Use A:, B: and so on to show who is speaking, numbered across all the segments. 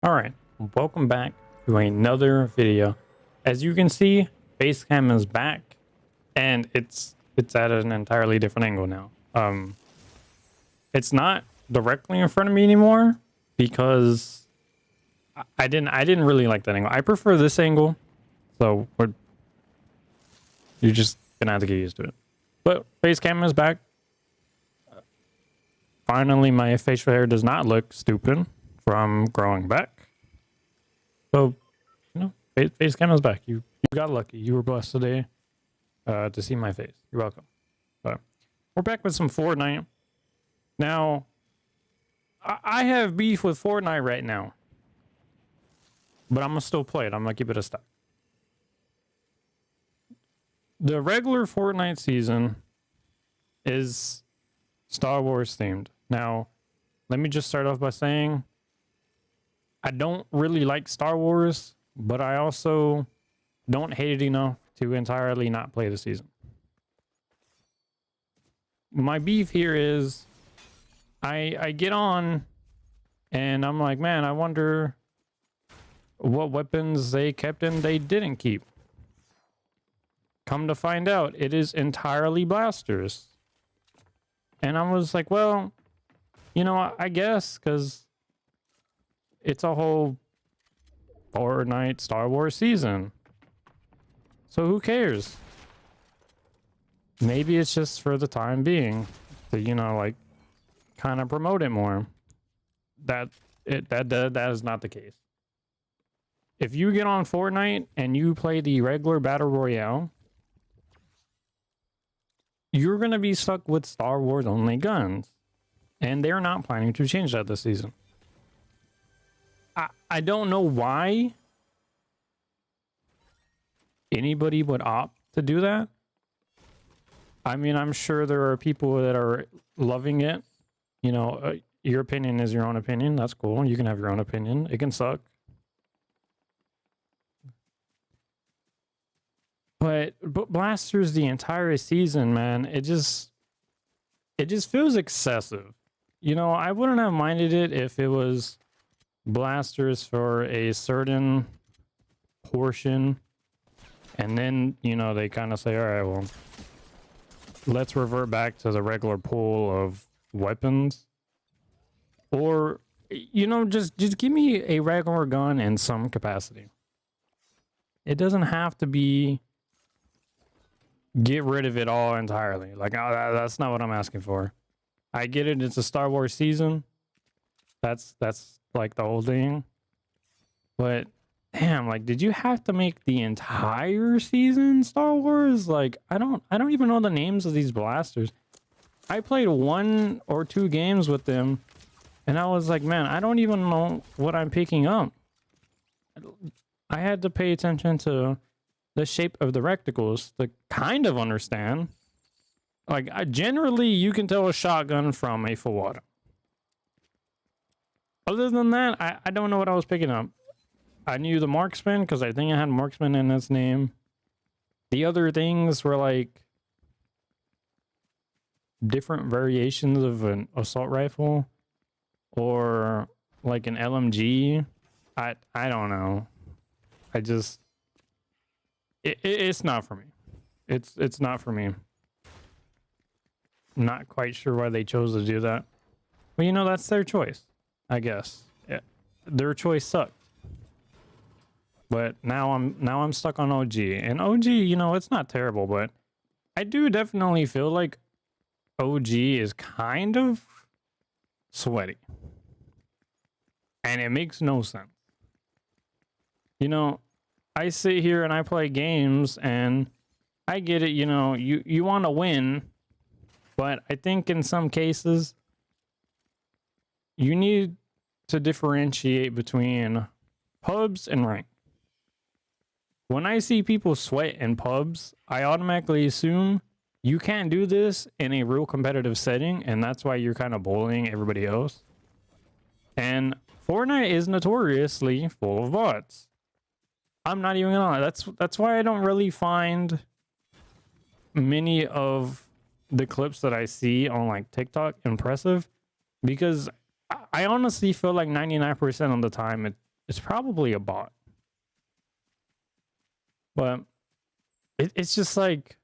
A: All right, welcome back to another video. As you can see, Basecamp is back, and it's at an entirely different angle now. It's not directly in front of me anymore because I didn't really like that angle. I prefer this angle, so you're just gonna have to get used to it. But Basecamp is back. Finally, my facial hair does not look stupid from growing back. So, face cam is back. You got lucky. You were blessed today to see my face. You're welcome. But we're back with some Fortnite. Now, I have beef with Fortnite right now, but I'm gonna still play it. I'm gonna keep it a stack. The regular Fortnite season is Star Wars themed. Now, let me just start off by saying I don't really like Star Wars, but I also don't hate it enough to entirely not play the season. My beef here is I get on and I'm like, man, I wonder what weapons they kept and they didn't keep. Come to find out, it is entirely blasters. And I was like, well, I guess, because it's a whole Fortnite Star Wars season. So who cares? Maybe it's just for the time being to, kind of promote it more. That is not the case. If you get on Fortnite and you play the regular Battle Royale, you're going to be stuck with Star Wars only guns. And they're not planning to change that this season. I don't know why anybody would opt to do that. I mean, I'm sure there are people that are loving it. Your opinion is your own opinion. That's cool. You can have your own opinion. It can suck. But blasters the entire season, man, it just feels excessive. I wouldn't have minded it if it was blasters for a certain portion, and then they kind of say, all right, well, let's revert back to the regular pool of weapons, or just give me a regular gun in some capacity. It doesn't have to be get rid of it all entirely. Like, that's not what I'm asking for. I get it, it's a Star Wars season. That's like the whole thing. But damn, like, did you have to make the entire season Star Wars? Like, I don't even know the names of these blasters. I played 1 or 2 games with them, and I was like, man, I don't even know what I'm picking up. I had to pay attention to the shape of the reticles to kind of understand. Like, generally, you can tell a shotgun from a full auto. Other than that, I don't know what I was picking up. I knew the marksman because I think it had marksman in its name. The other things were like different variations of an assault rifle or like an LMG. I don't know. It's not for me. It's not for me. Not quite sure why they chose to do that. Well, that's their choice, I guess. Yeah. Their choice sucked. But now I'm stuck on OG. And OG, it's not terrible, but I do definitely feel like OG is kind of sweaty. And it makes no sense. I sit here and I play games and I get it, you want to win. But I think in some cases, you need to differentiate between pubs and rank. When I see people sweat in pubs, I automatically assume you can't do this in a real competitive setting, and that's why you're kind of bullying everybody else. And Fortnite is notoriously full of bots. I'm not even gonna lie. That's why I don't really find many of the clips that I see on like TikTok impressive, because I honestly feel like 99% of the time it's probably a bot. But it's just like,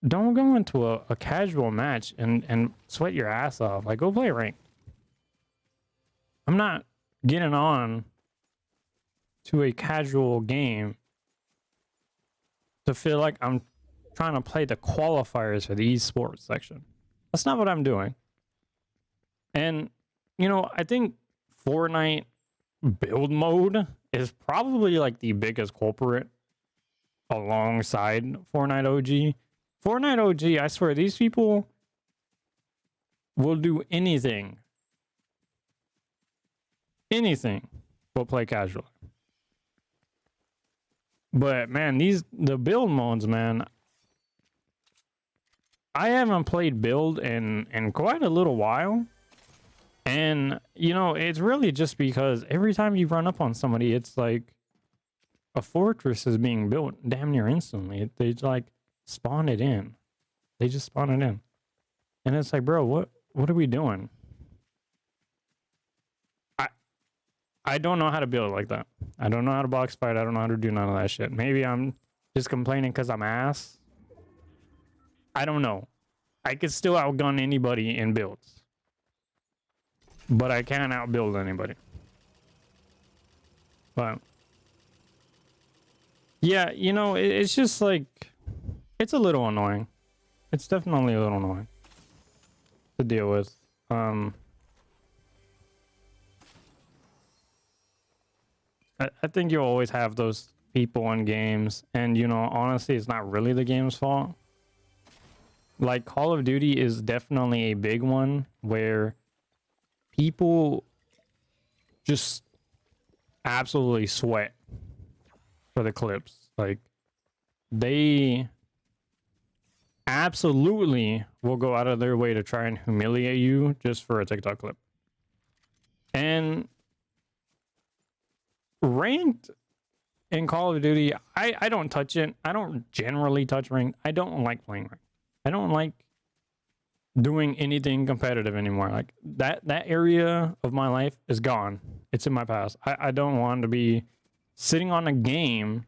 A: don't go into a casual match and sweat your ass off. Like, go play ranked. I'm not getting on to a casual game to feel like I'm trying to play the qualifiers for the esports section. That's not what I'm doing. And, you know, I think Fortnite build mode is probably like the biggest culprit alongside Fortnite OG. Fortnite OG, I swear, these people will do anything but play casual. But man, the build modes, man, I haven't played build in quite a little while. And, you know, it's really just because every time you run up on somebody, it's like a fortress is being built damn near instantly. They like spawn it in. They just spawn it in. And it's like, bro, what are we doing? I don't know how to build like that. I don't know how to box fight. I don't know how to do none of that shit. Maybe I'm just complaining because I'm ass. I don't know. I could still outgun anybody in builds. But I can't outbuild anybody. But yeah, you know, it's just like, it's a little annoying. It's definitely a little annoying to deal with. I think you'll always have those people in games, and you know, honestly, it's not really the game's fault. Like, Call of Duty is definitely a big one where people just absolutely sweat for the clips. Like, they absolutely will go out of their way to try and humiliate you just for a TikTok clip. And ranked in Call of Duty, I don't touch it. I don't generally touch ranked. I don't like playing ranked. I don't like doing anything competitive anymore. Like, that area of my life is gone. It's in my past. I don't want to be sitting on a game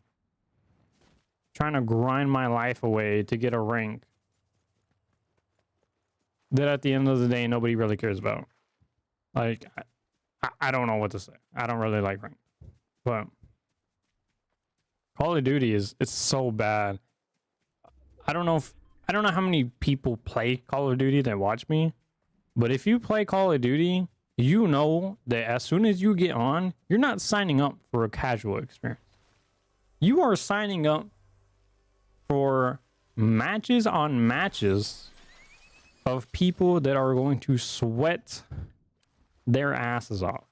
A: trying to grind my life away to get a rank that at the end of the day nobody really cares about. Like, I don't know what to say. I don't really like rank. But Call of Duty it's so bad. I don't know how many people play Call of Duty that watch me, but if you play Call of Duty, you know that as soon as you get on, you're not signing up for a casual experience. You are signing up for matches on matches of people that are going to sweat their asses off.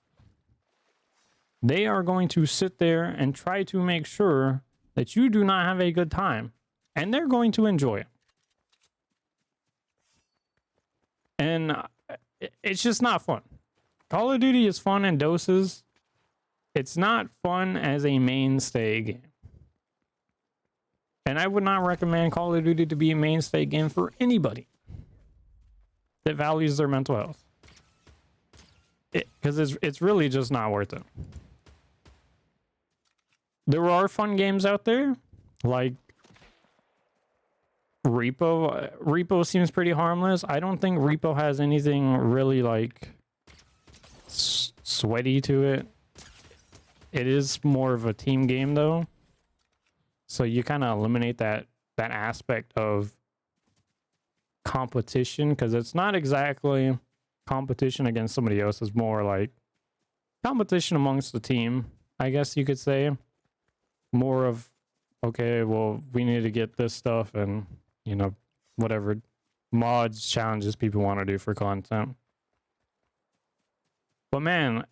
A: They are going to sit there and try to make sure that you do not have a good time, and they're going to enjoy it. And it's just not fun. Call of Duty is fun in doses. It's not fun as a mainstay game. And I would not recommend Call of Duty to be a mainstay game for anybody that values their mental health. Because it's really just not worth it. There are fun games out there, like Repo. Repo seems pretty harmless. I don't think Repo has anything really like sweaty to it. It is more of a team game though, so you kind of eliminate that aspect of competition, because it's not exactly competition against somebody else. It's more like competition amongst the team, I guess you could say. More of, okay, well, we need to get this stuff and, you know, whatever mods, challenges people want to do for content. But man,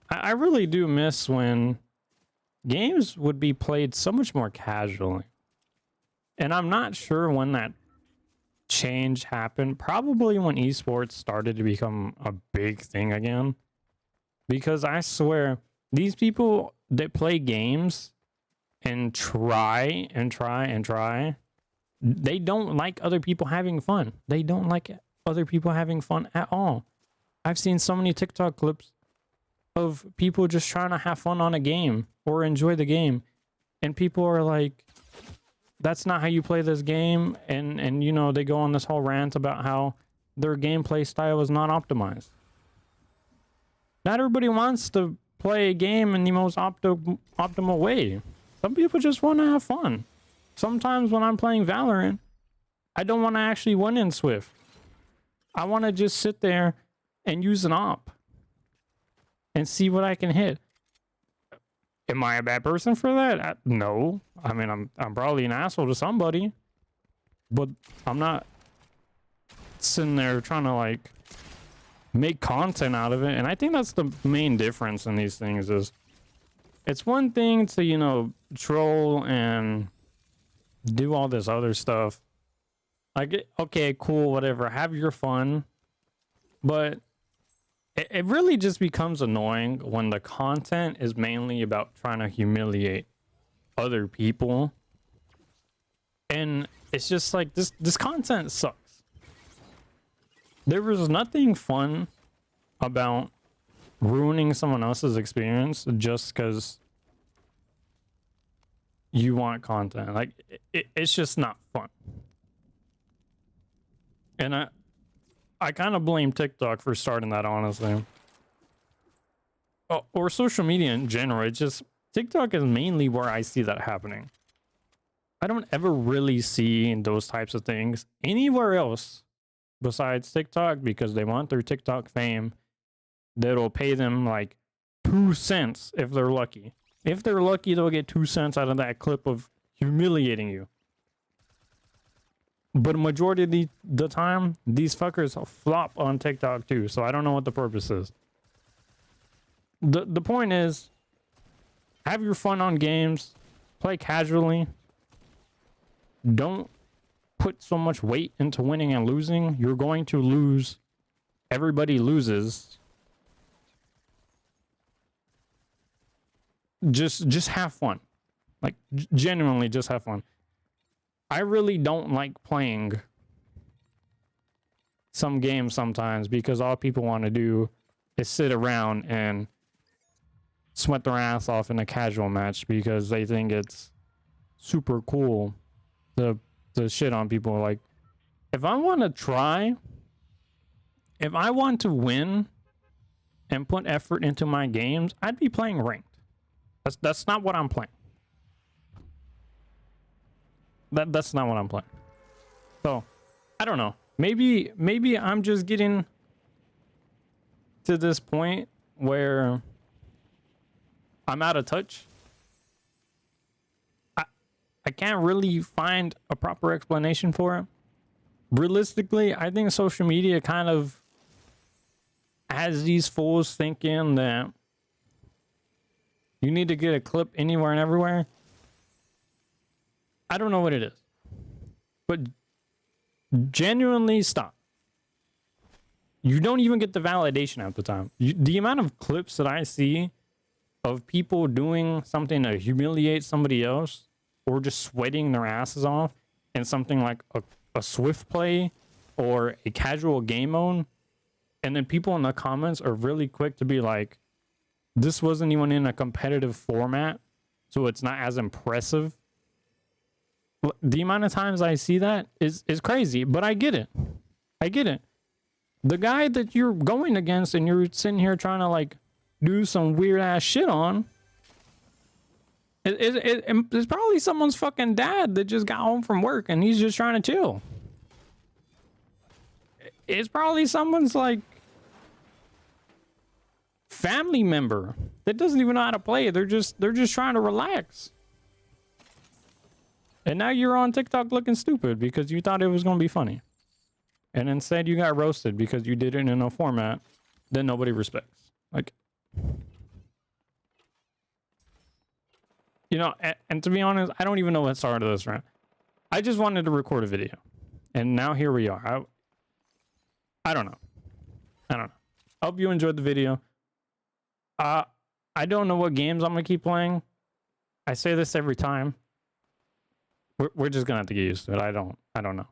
A: I really do miss when games would be played so much more casually. And I'm not sure when that change happened. Probably when esports started to become a big thing again. Because I swear, these people that play games and try, they don't like other people having fun. They don't like other people having fun at all. I've seen so many TikTok clips of people just trying to have fun on a game or enjoy the game, and people are like, that's not how you play this game, and you know, they go on this whole rant about how their gameplay style is not optimized. Not everybody wants to play a game in the most optimal way. Some people just want to have fun. Sometimes when I'm playing Valorant, I don't want to actually win in Swift. I want to just sit there and use an op and see what I can hit. Am I a bad person for that? No. I mean, I'm probably an asshole to somebody, but I'm not sitting there trying to like make content out of it. And I think that's the main difference in these things. Is it's one thing to, you know, troll and do all this other stuff. Like, okay, cool, whatever, have your fun, but it really just becomes annoying when the content is mainly about trying to humiliate other people. And it's just like, this content sucks. There was nothing fun about ruining someone else's experience just because you want content. Like, it's just not fun. And I kind of blame TikTok for starting that, honestly. Oh, or social media in general. It's just, TikTok is mainly where I see that happening. I don't ever really see those types of things anywhere else besides TikTok, because they want their TikTok fame. That'll pay them like 2 cents if they're lucky. If they're lucky, they'll get 2 cents out of that clip of humiliating you. But a majority of the time, these fuckers flop on TikTok too. So I don't know what the purpose is. The point is, have your fun on games. Play casually. Don't put so much weight into winning and losing. You're going to lose. Everybody loses. Just have fun. Like, genuinely just have fun. I really don't like playing some games sometimes because all people want to do is sit around and sweat their ass off in a casual match because they think it's super cool to shit on people. Like, if I want to try, if I want to win and put effort into my games, I'd be playing ranked. That's not what I'm playing. That's not what I'm playing. So, I don't know. Maybe I'm just getting to this point where I'm out of touch. I can't really find a proper explanation for it. Realistically, I think social media kind of has these fools thinking that you need to get a clip anywhere and everywhere. I don't know what it is, but genuinely stop. You don't even get the validation at the time. The amount of clips that I see of people doing something to humiliate somebody else or just sweating their asses off in something like a Swift play or a casual game mode, and then people in the comments are really quick to be like, this wasn't even in a competitive format, so it's not as impressive. The amount of times I see that is crazy, but I get it. I get it. The guy that you're going against and you're sitting here trying to like do some weird ass shit on, it's probably someone's fucking dad that just got home from work and he's just trying to chill. It's probably someone's like family member that doesn't even know how to play. They're just trying to relax. And now you're on TikTok looking stupid because you thought it was going to be funny. And instead you got roasted because you did it in a format that nobody respects. Like, you know, and to be honest, I don't even know what started this rant. I just wanted to record a video. And now here we are. I don't know. I don't know. I hope you enjoyed the video. I don't know what games I'm going to keep playing. I say this every time. We're just going to have to get used to it. I don't know.